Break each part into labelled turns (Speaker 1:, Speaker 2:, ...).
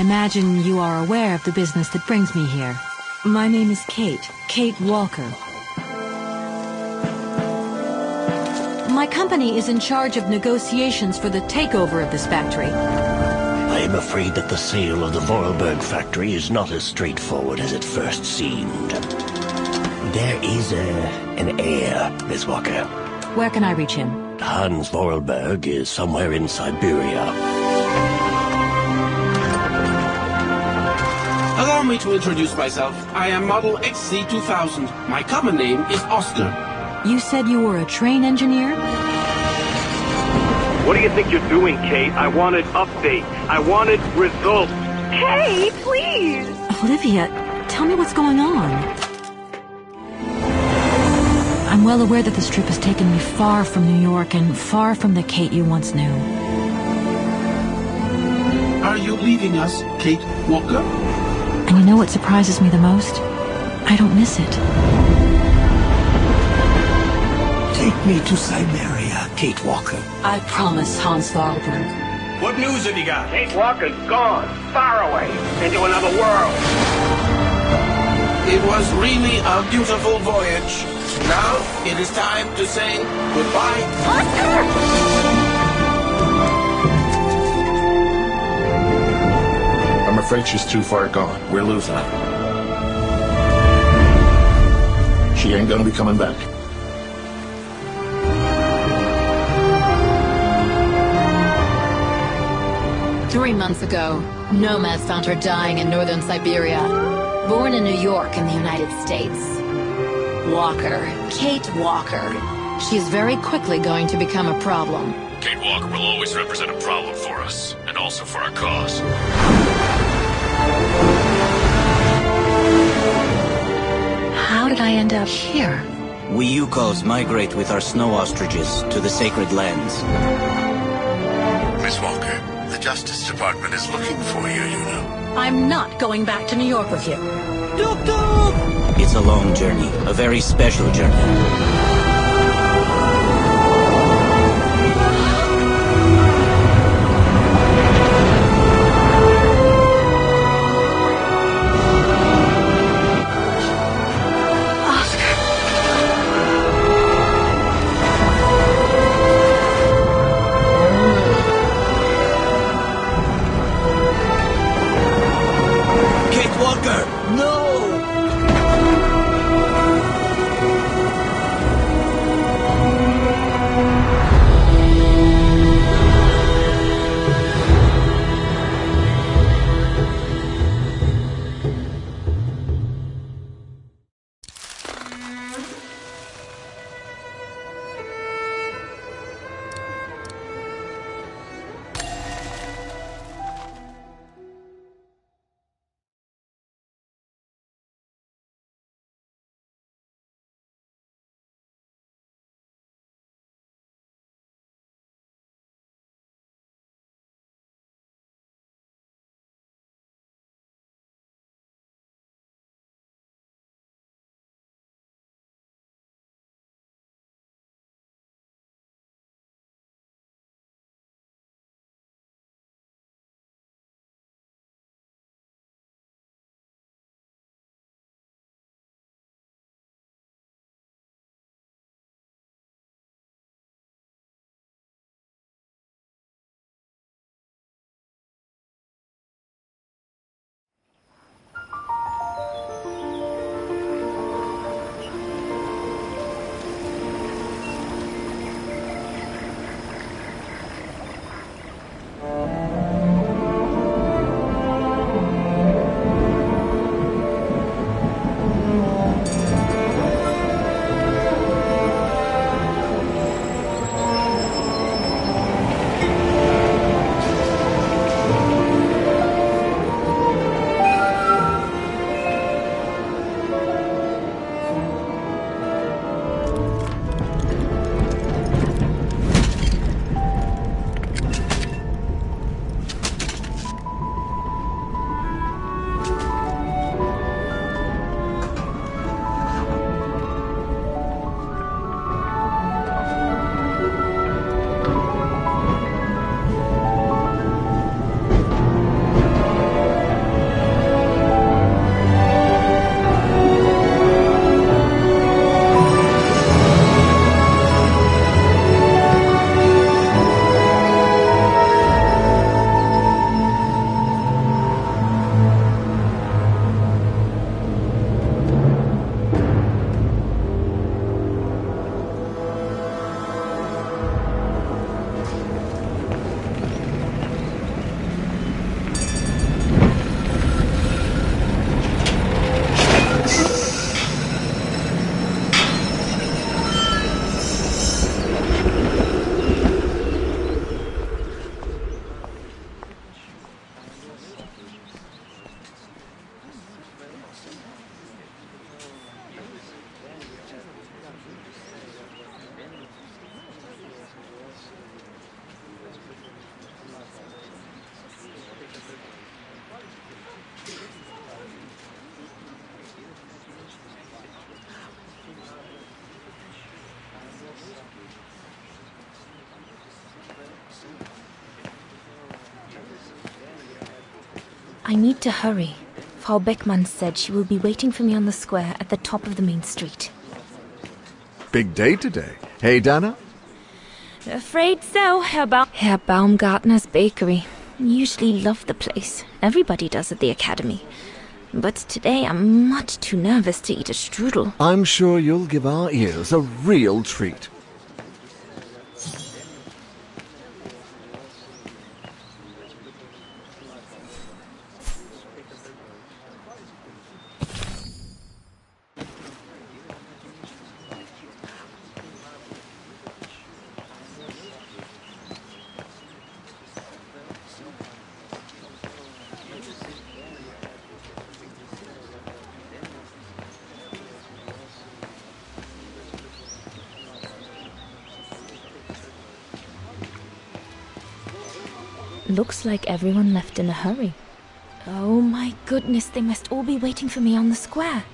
Speaker 1: imagine you are aware of the business that brings me here. My name is Kate Walker. My company is in charge of negotiations for the takeover of this factory.
Speaker 2: I am afraid that the sale of the Vorarlberg factory is not as straightforward as it first seemed. There is an heir, Miss Walker.
Speaker 1: Where can I reach him?
Speaker 2: Hans Vorarlberg is somewhere in Syberia.
Speaker 3: Allow me to introduce myself. I am Model XC2000. My common name is Oscar.
Speaker 1: You said you were a train engineer?
Speaker 4: What do you think you're doing, Kate? I wanted updates. I wanted results.
Speaker 5: Kate, please!
Speaker 1: Olivia, tell me what's going on. I'm well aware that this trip has taken me far from New York and far from the Kate you once knew.
Speaker 3: Are you leaving us, Kate Walker?
Speaker 1: And you know what surprises me the most? I don't miss it.
Speaker 2: Take me to Syberia, Kate Walker.
Speaker 1: I promise, Hans Vorarlberg.
Speaker 4: What news have you got? Kate Walker's gone, far away, into another world.
Speaker 3: It was really a beautiful voyage. Now it is time to say goodbye.
Speaker 5: Oscar!
Speaker 6: I'm afraid she's too far gone. We're losing her. She ain't gonna be coming back.
Speaker 7: Three months ago, nomads found her dying in northern Syberia. Born in New York in the United States. Walker, Kate Walker. She is very quickly going to become a problem.
Speaker 8: Kate Walker will always represent a problem for us, and also for our cause.
Speaker 1: How did I end up here?
Speaker 9: We Yukos migrate with our snow ostriches to the sacred lands.
Speaker 8: Miss Walker, the Justice Department is looking for you, you know.
Speaker 1: I'm not going back to New York with you.
Speaker 9: It's a long journey, a very special journey.
Speaker 10: I need to hurry. Frau Beckmann said she will be waiting for me on the square at the top of the main street.
Speaker 11: Big day today. Hey, Dana?
Speaker 10: Afraid so, Herr Baumgartner's bakery. Usually love the place. Everybody does at the academy. But today I'm much too nervous to eat a strudel.
Speaker 11: I'm sure you'll give our ears a real treat.
Speaker 10: Looks like everyone left in a hurry. Oh my goodness, they must all be waiting for me on the square.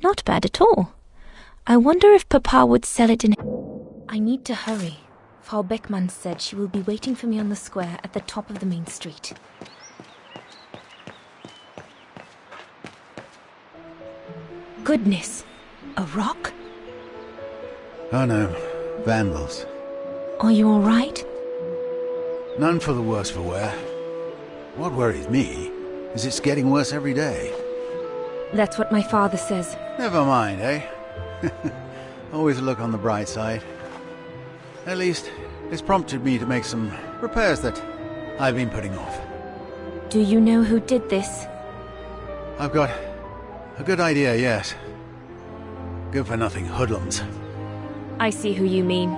Speaker 10: Not bad at all. I wonder if Papa would sell it in... I need to hurry. Frau Beckmann said she will be waiting for me on the square at the top of the main street. Goodness! A rock?
Speaker 12: Oh no. Vandals.
Speaker 10: Are you alright?
Speaker 12: None for the worse for wear. What worries me is it's getting worse every day.
Speaker 10: That's what my father says.
Speaker 12: Never mind, eh? Always look on the bright side. At least, it's prompted me to make some repairs that I've been putting off.
Speaker 10: Do you know who did this?
Speaker 12: I've got a good idea, yes. Good-for-nothing hoodlums.
Speaker 10: I see who you mean.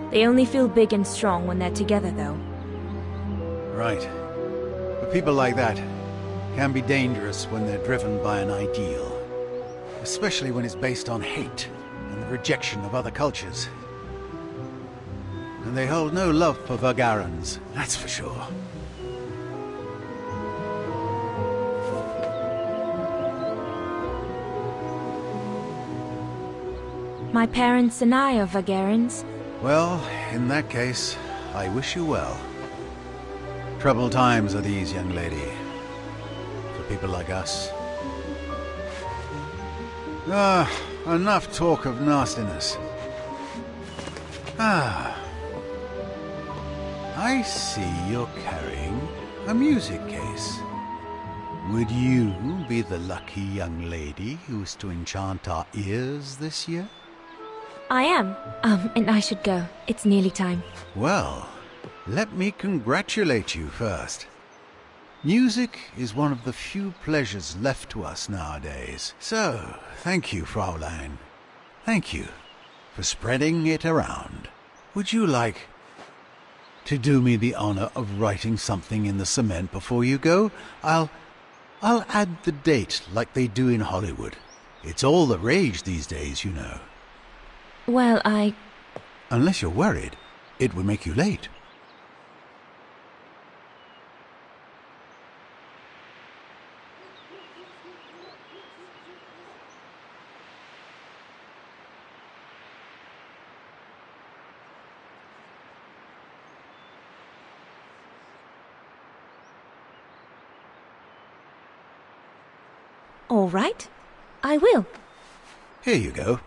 Speaker 10: They only feel big and strong when they're together, though.
Speaker 12: Right. But people like that can be dangerous when they're driven by an ideal. Especially when it's based on hate and the rejection of other cultures. And they hold no love for Vagarans, that's for sure.
Speaker 10: My parents and I are Vagarans.
Speaker 12: Well, in that case, I wish you well. Troubled times are these, young lady. For people like us. Enough talk of nastiness. I see you're carrying a music case. Would you be the lucky young lady who's to enchant our ears this year?
Speaker 10: I am. And I should go. It's nearly time.
Speaker 12: Well, let me congratulate you first. Music is one of the few pleasures left to us nowadays. So, thank you, Fraulein. Thank you for spreading it around. Would you like to do me the honor of writing something in the cement before you go? I'll add the date like they do in Hollywood. It's all the rage these days, you know.
Speaker 10: Well,
Speaker 12: Unless you're worried, it would make you late.
Speaker 10: All right. I will.
Speaker 12: Here you go.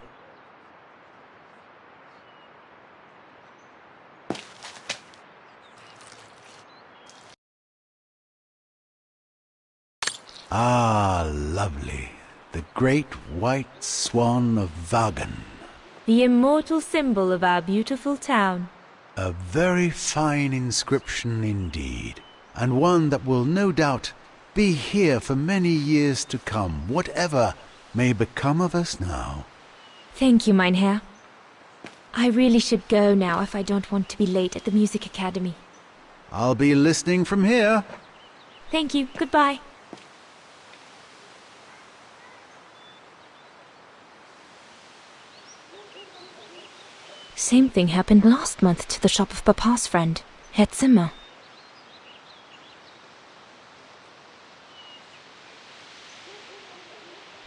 Speaker 12: Ah, lovely. The great white swan of Vagan.
Speaker 10: The immortal symbol of our beautiful town.
Speaker 12: A very fine inscription indeed, and one that will no doubt be here for many years to come, whatever may become of us now.
Speaker 10: Thank you, mein Herr. I really should go now if I don't want to be late at the Music Academy.
Speaker 12: I'll be listening from here.
Speaker 10: Thank you. Goodbye. Same thing happened last month to the shop of Papa's friend, Herr Zimmer.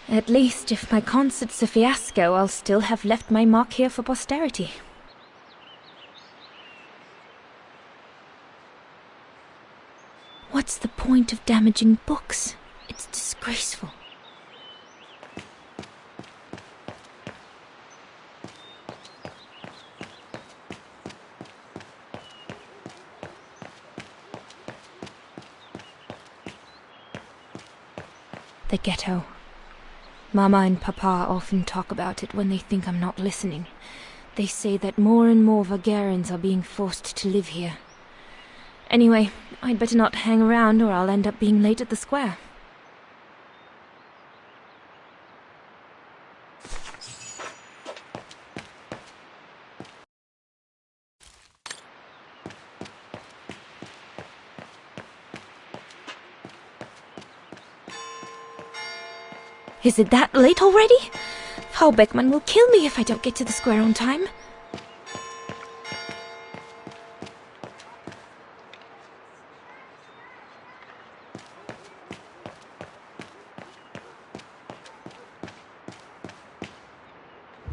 Speaker 10: At least, if my concert's a fiasco, I'll still have left my mark here for posterity. What's the point of damaging books? It's disgraceful. The ghetto. Mama and Papa often talk about it when they think I'm not listening. They say that more and more Vagarans are being forced to live here. Anyway, I'd better not hang around or I'll end up being late at the square. Is it that late already? Frau Beckmann will kill me if I don't get to the square on time.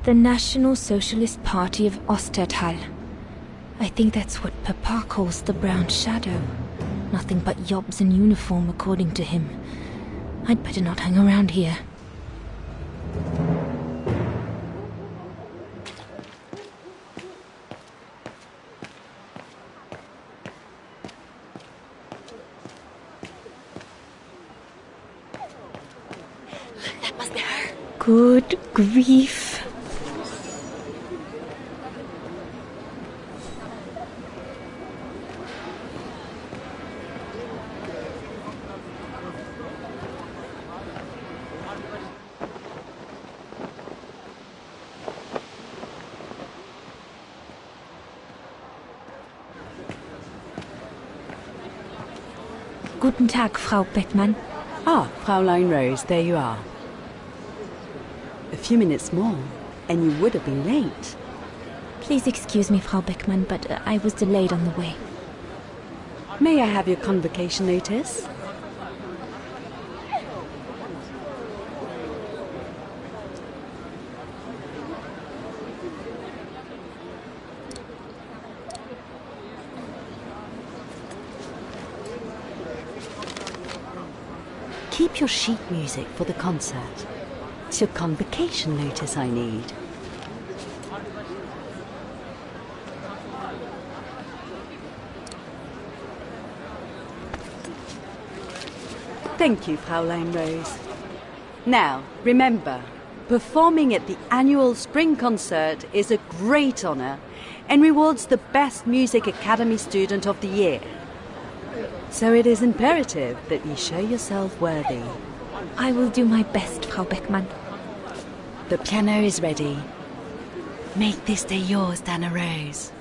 Speaker 10: The National Socialist Party of Ostertal. I think that's what Papa calls the Brown Shadow. Nothing but yobs in uniform, according to him. I'd better not hang around here.
Speaker 7: That must be her.
Speaker 10: Good grief. Guten Tag, Frau Beckmann.
Speaker 13: Ah, Fräulein Rose, there you are. A few minutes more, and you would have been late.
Speaker 10: Please excuse me, Frau Beckmann, but I was delayed on the way.
Speaker 13: May I have your convocation notice? Keep your sheet music for the concert. It's your convocation notice I need. Thank you, Fräulein Rose. Now, remember, performing at the annual spring concert is a great honor and rewards the best Music Academy student of the year. So it is imperative that you show yourself worthy.
Speaker 10: I will do my best, Frau Beckmann.
Speaker 13: The piano is ready. Make this day yours, Dana Rose.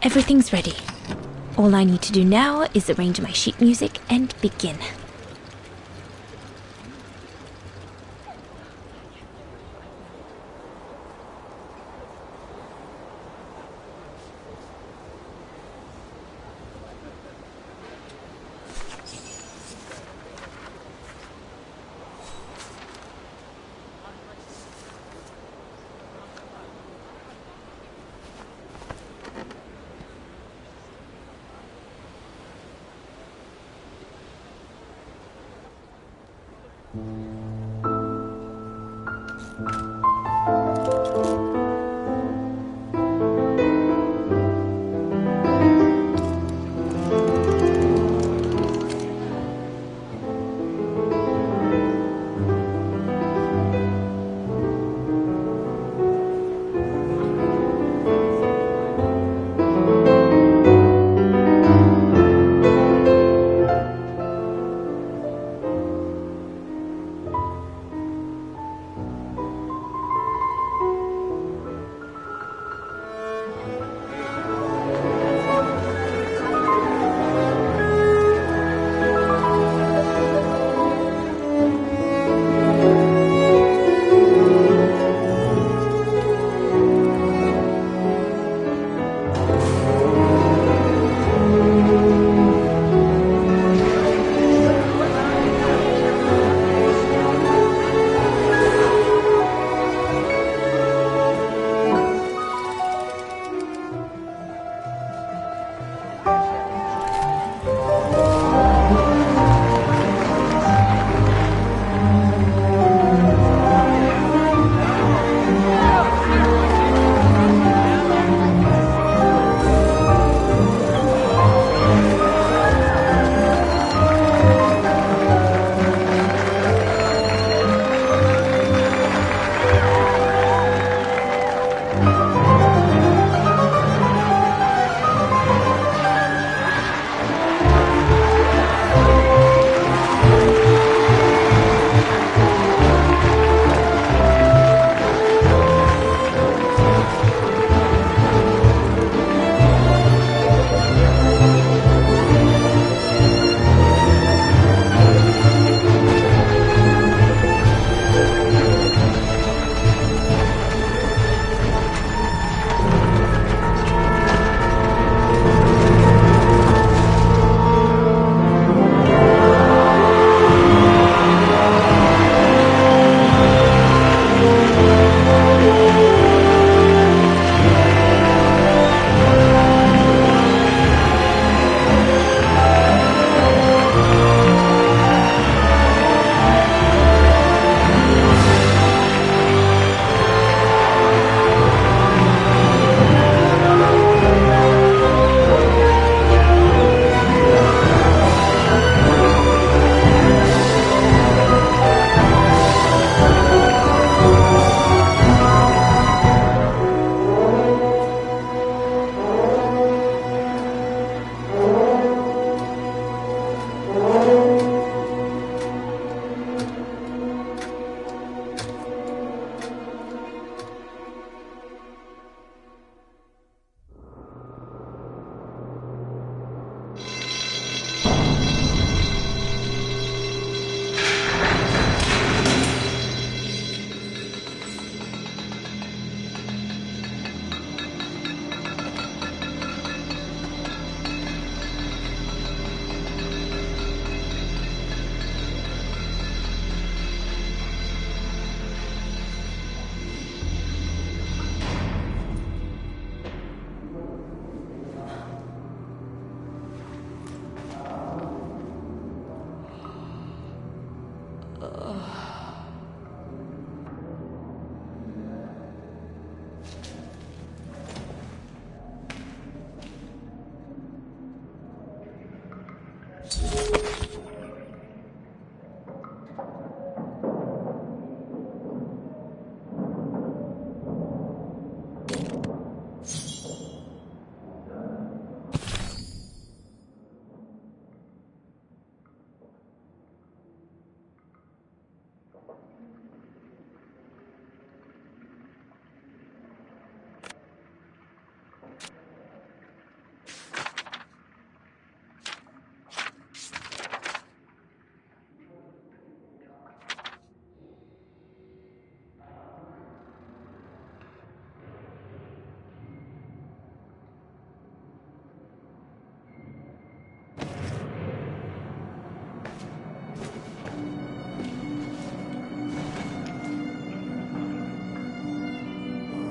Speaker 10: Everything's ready. All I need to do now is arrange my sheet music and begin.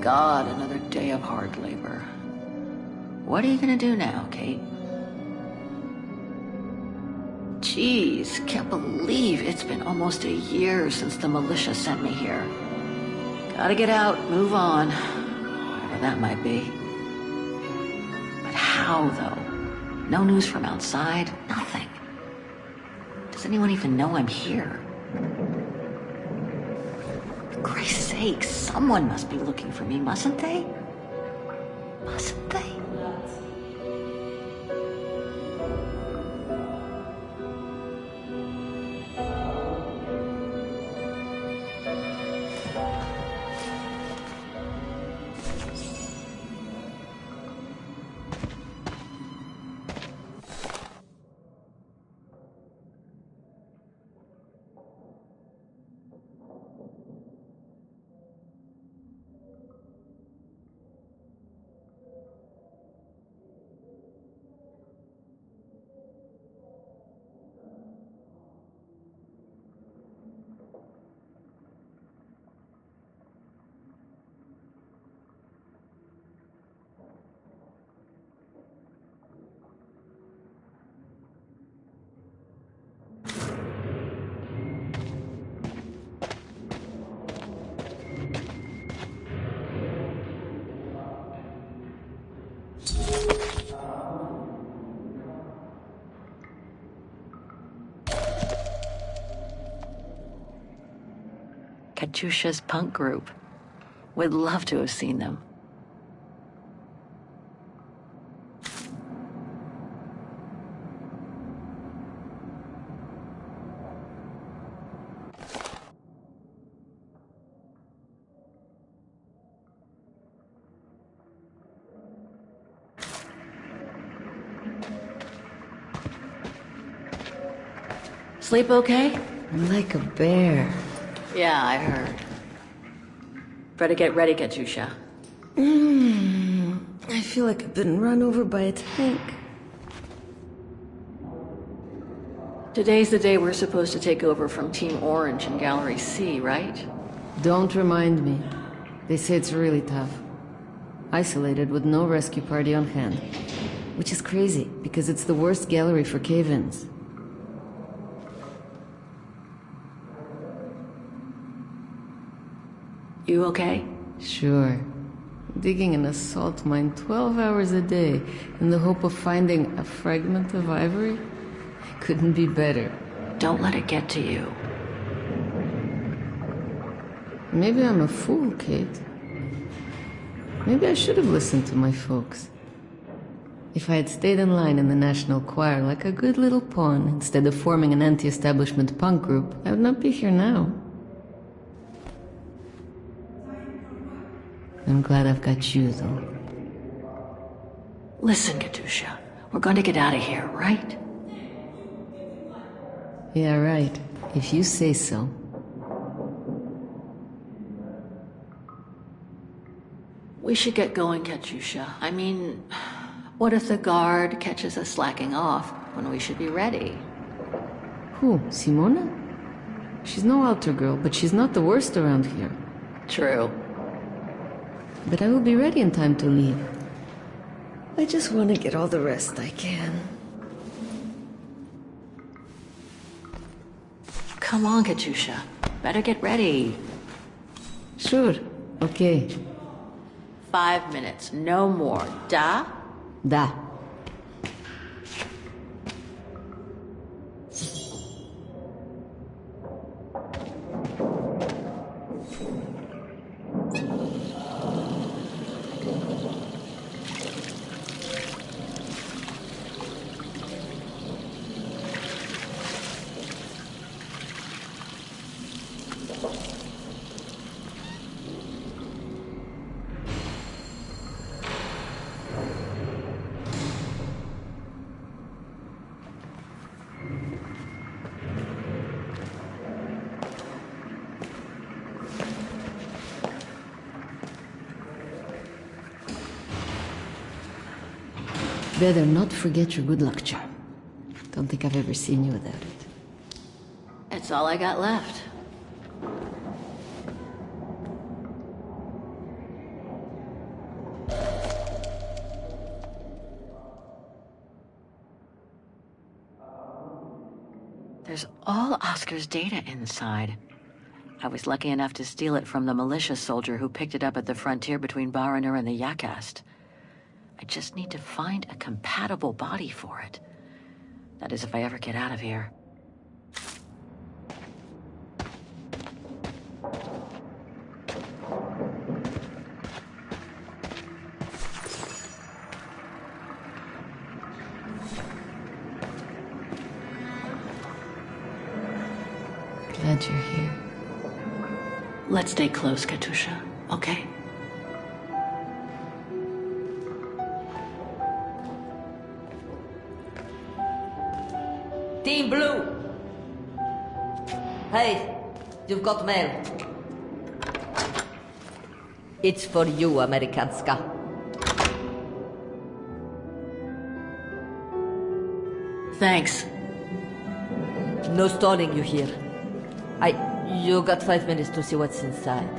Speaker 14: God, another day of hard labor. What are you gonna do now, Kate? Jeez, can't believe it's been almost a year since the militia sent me here. Gotta get out, move on, whatever that might be. But how, though? No news from outside, nothing. Does anyone even know I'm here? For Christ's sake, someone must be looking for me, mustn't they? Mustn't they? Katyusha's punk group. Would love to have seen them. Sleep okay?
Speaker 15: Like a bear.
Speaker 14: Yeah, I heard. Better get ready, Katyusha.
Speaker 15: I feel like I've been run over by a tank.
Speaker 14: Today's the day we're supposed to take over from Team Orange in Gallery C, right?
Speaker 15: Don't remind me. They say it's really tough. Isolated with no rescue party on hand. Which is crazy, because it's the worst gallery for cave-ins.
Speaker 14: You okay?
Speaker 15: Sure. Digging an assault mine 12 hours a day in the hope of finding a fragment of ivory? Couldn't be better.
Speaker 14: Don't let it get to you.
Speaker 15: Maybe I'm a fool, Kate. Maybe I should have listened to my folks. If I had stayed in line in the National Choir like a good little pawn instead of forming an anti-establishment punk group, I would not be here now. I'm glad I've got you, though.
Speaker 14: Listen, Katyusha. We're going to get out of here, right?
Speaker 15: Yeah, right. If you say so.
Speaker 14: We should get going, Katyusha. I mean, what if the guard catches us slacking off when we should be ready?
Speaker 15: Who, Simona? She's no altar girl, but she's not the worst around here.
Speaker 14: True.
Speaker 15: But I will be ready in time to leave. I just want to get all the rest I can.
Speaker 14: Come on, Katyusha. Better get ready.
Speaker 15: Sure. Okay.
Speaker 14: 5 minutes, no more. Da?
Speaker 15: Da. Better not forget your good luck charm. Don't think I've ever seen you without it.
Speaker 14: It's all I got left. There's all Oscar's data inside. I was lucky enough to steal it from the militia soldier who picked it up at the frontier between Baranur and the Yakast. I just need to find a compatible body for it. That is, if I ever get out of here.
Speaker 15: Glad you're here.
Speaker 14: Let's stay close, Katusha, okay?
Speaker 16: Team Blue! Hey, you've got mail. It's for you, Amerikanska.
Speaker 14: Thanks.
Speaker 16: No stalling you here. You got 5 minutes to see what's inside.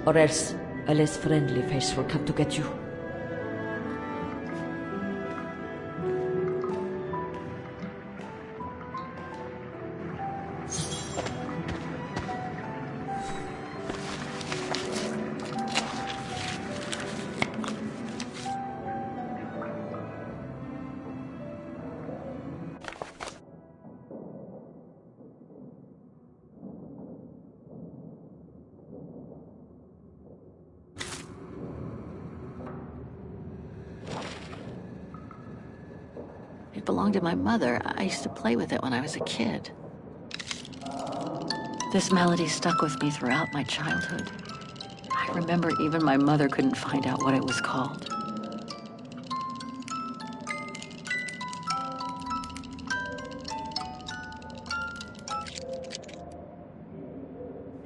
Speaker 16: Or else a less friendly face will come to get you.
Speaker 14: It belonged to my mother. I used to play with it when I was a kid. This melody stuck with me throughout my childhood. I remember even my mother couldn't find out what it was called.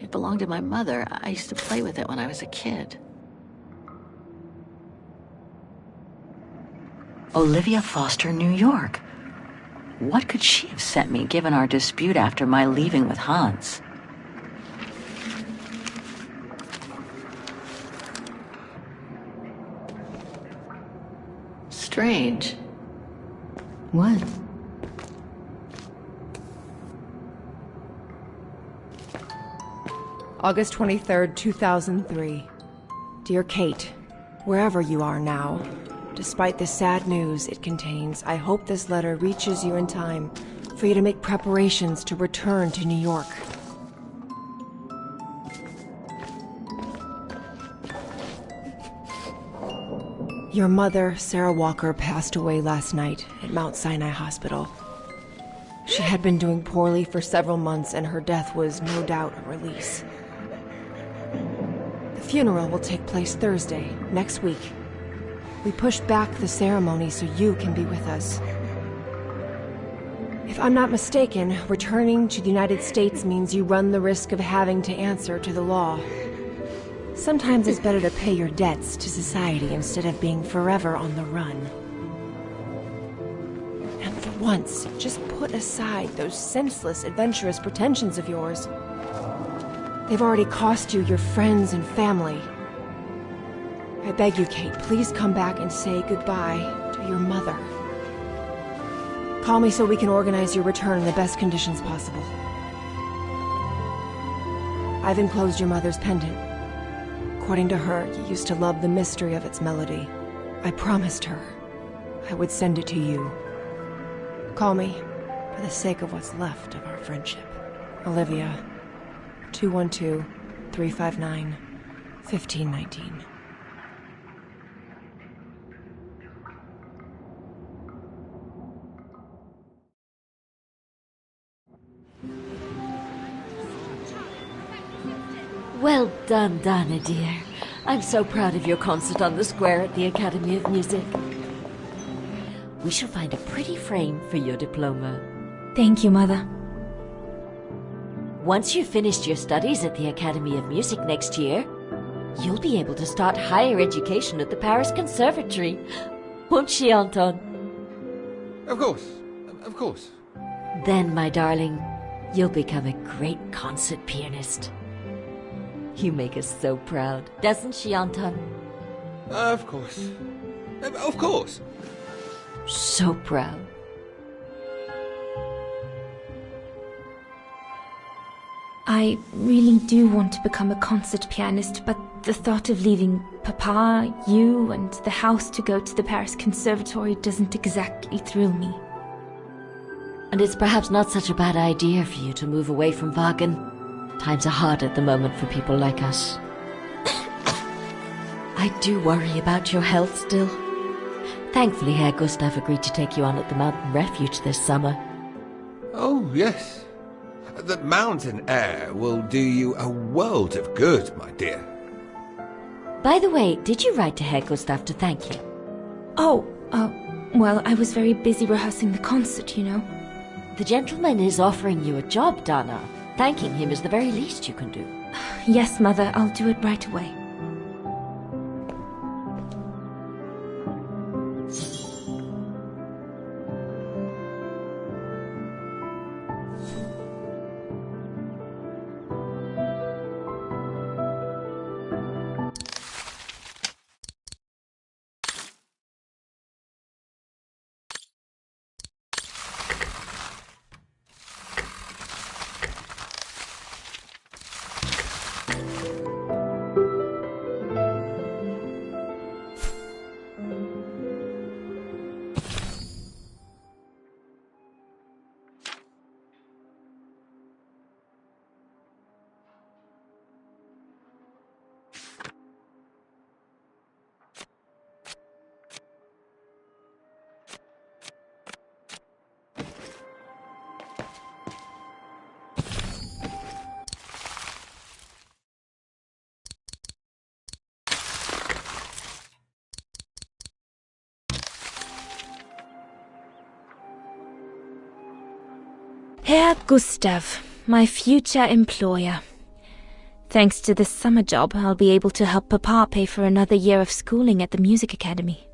Speaker 14: It belonged to my mother. I used to play with it when I was a kid. Olivia Foster, New York. What could she have sent me, given our dispute after my leaving with Hans? Strange.
Speaker 15: What?
Speaker 17: August 23rd, 2003. Dear Kate, wherever you are now, despite the sad news it contains, I hope this letter reaches you in time for you to make preparations to return to New York. Your mother, Sarah Walker, passed away last night at Mount Sinai Hospital. She had been doing poorly for several months, and her death was no doubt a release. The funeral will take place Thursday, next week. We pushed back the ceremony so you can be with us. If I'm not mistaken, returning to the United States means you run the risk of having to answer to the law. Sometimes it's better to pay your debts to society instead of being forever on the run. And for once, just put aside those senseless, adventurous pretensions of yours. They've already cost you your friends and family. I beg you, Kate, please come back and say goodbye to your mother. Call me so we can organize your return in the best conditions possible. I've enclosed your mother's pendant. According to her, you used to love the mystery of its melody. I promised her I would send it to you. Call me for the sake of what's left of our friendship. Olivia, 212-359-1519.
Speaker 1: Well done, Donna, dear. I'm so proud of your concert on the square at the Academy of Music. We shall find a pretty frame for your diploma.
Speaker 10: Thank you, Mother.
Speaker 1: Once you've finished your studies at the Academy of Music next year, you'll be able to start higher education at the Paris Conservatory. Won't she, Anton?
Speaker 18: Of course. Of course.
Speaker 1: Then, my darling, you'll become a great concert pianist. You make us so proud, doesn't she, Anton?
Speaker 18: Of course. Of course.
Speaker 1: So proud.
Speaker 10: I really do want to become a concert pianist, but the thought of leaving Papa, you, and the house to go to the Paris Conservatory doesn't exactly thrill me.
Speaker 1: And it's perhaps not such a bad idea for you to move away from Wagen. Times are hard at the moment for people like us. I do worry about your health still. Thankfully, Herr Gustav agreed to take you on at the mountain refuge this summer.
Speaker 18: Oh, yes. The mountain air will do you a world of good, my dear.
Speaker 1: By the way, did you write to Herr Gustav to thank you?
Speaker 10: Oh, well, I was very busy rehearsing the concert, you know.
Speaker 1: The gentleman is offering you a job, Dana. Thanking him is the very least you can do.
Speaker 10: Yes, Mother, I'll do it right away. Herr Gustav, my future employer. Thanks to this summer job, I'll be able to help Papa pay for another year of schooling at the music academy.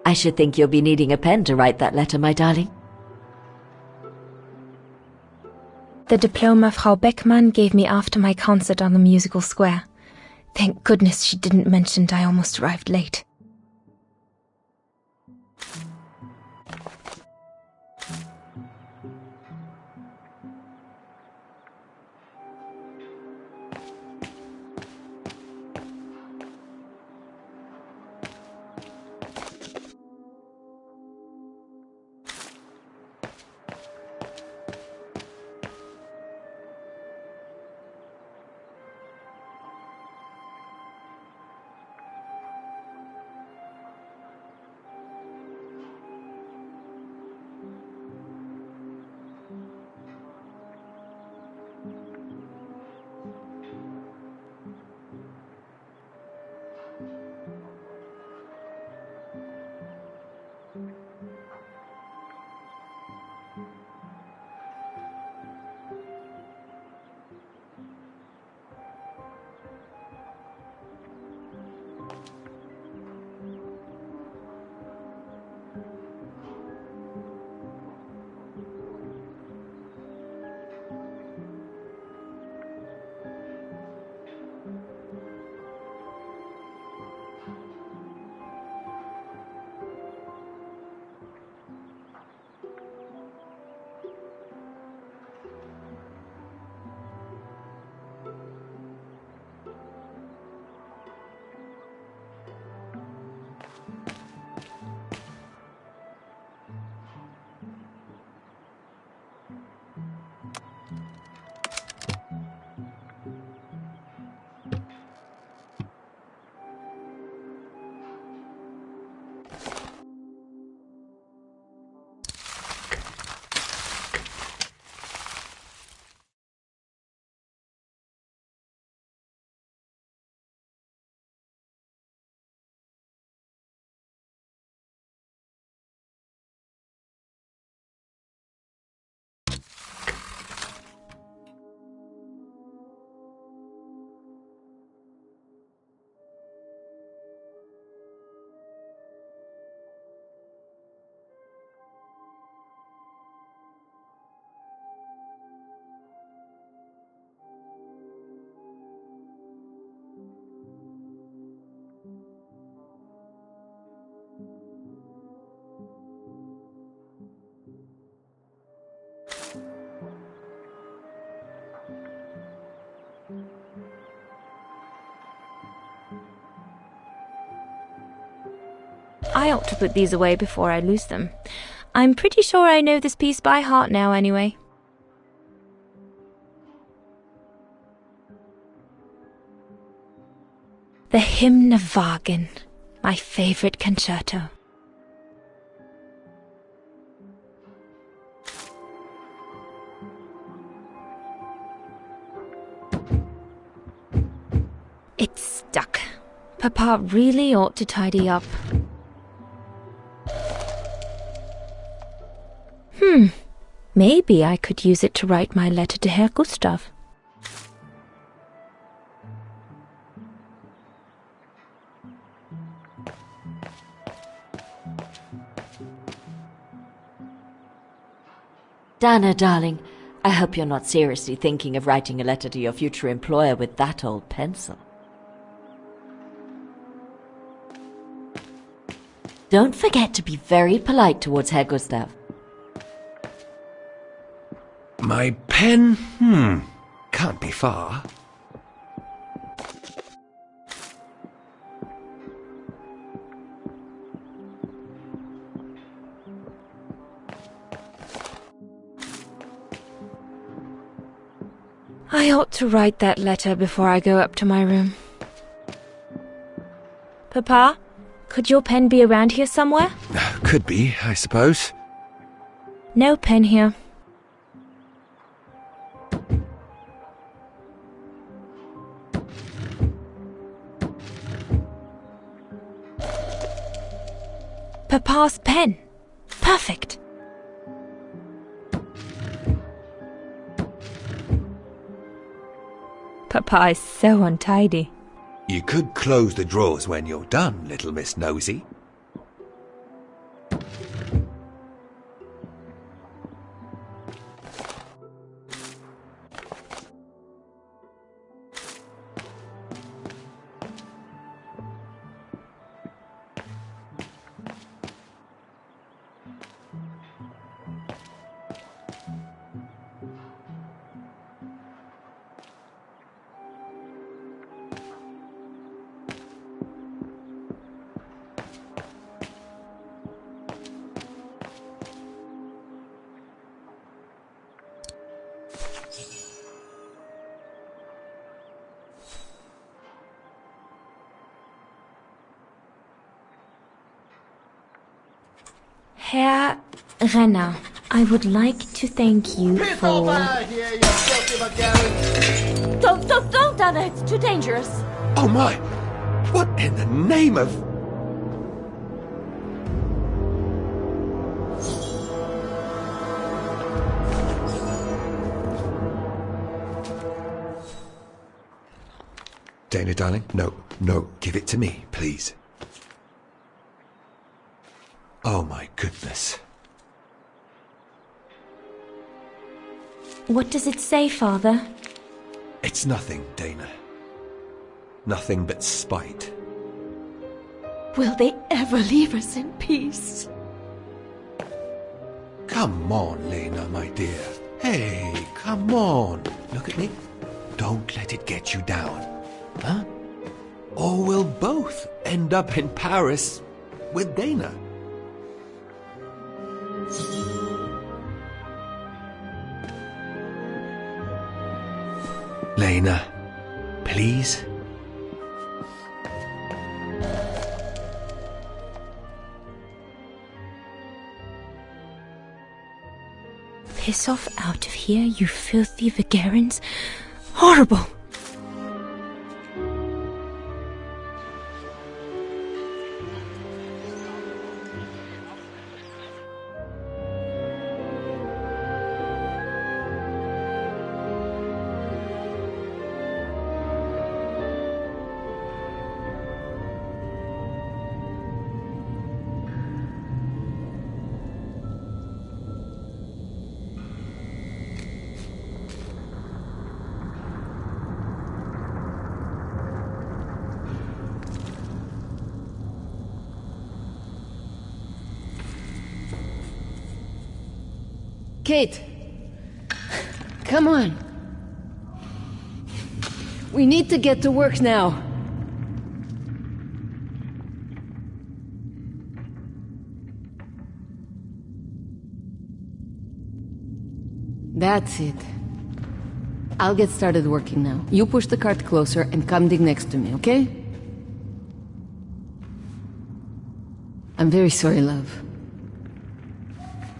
Speaker 1: I should think you'll be needing a pen to write that letter, my darling.
Speaker 10: The diploma Frau Beckmann gave me after my concert on the musical square. Thank goodness she didn't mention I almost arrived late. I ought to put these away before I lose them. I'm pretty sure I know this piece by heart now, anyway. The Hymn of Wagen, my favorite concerto. It's stuck. Papa really ought to tidy up. Maybe I could use it to write my letter to Herr Gustav.
Speaker 1: Dana, darling, I hope you're not seriously thinking of writing a letter to your future employer with that old pencil. Don't forget to be very polite towards Herr Gustav.
Speaker 18: My pen? Can't be far.
Speaker 10: I ought to write that letter before I go up to my room. Papa, could your pen be around here somewhere?
Speaker 18: Could be, I suppose.
Speaker 10: No pen here. Papa's pen. Perfect. Papa is so untidy.
Speaker 18: You could close the drawers when you're done, little Miss Nosy.
Speaker 10: Herr Renner, I would like to thank you for...
Speaker 1: Don't, Dana, it's too dangerous.
Speaker 18: Oh my! What in the name of... Dana, darling, no, give it to me, please. Oh my goodness.
Speaker 10: What does it say, Father?
Speaker 18: It's nothing, Dana. Nothing but spite.
Speaker 1: Will they ever leave us in peace?
Speaker 18: Come on, Lena, my dear. Hey, come on. Look at me. Don't let it get you down. Huh? Or we'll both end up in Paris with Dana. Lena, please?
Speaker 10: Piss off out of here, you filthy vagrants. Horrible!
Speaker 15: Kate! Come on! We need to get to work now. That's it. I'll get started working now. You push the cart closer and come dig next to me, okay? I'm very sorry, love.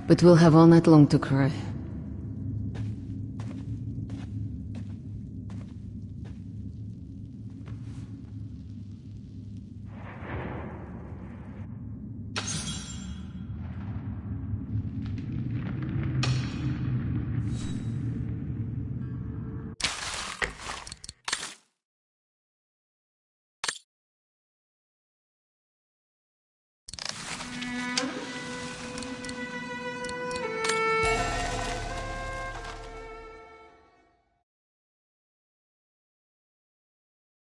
Speaker 15: But we'll have all night long to cry.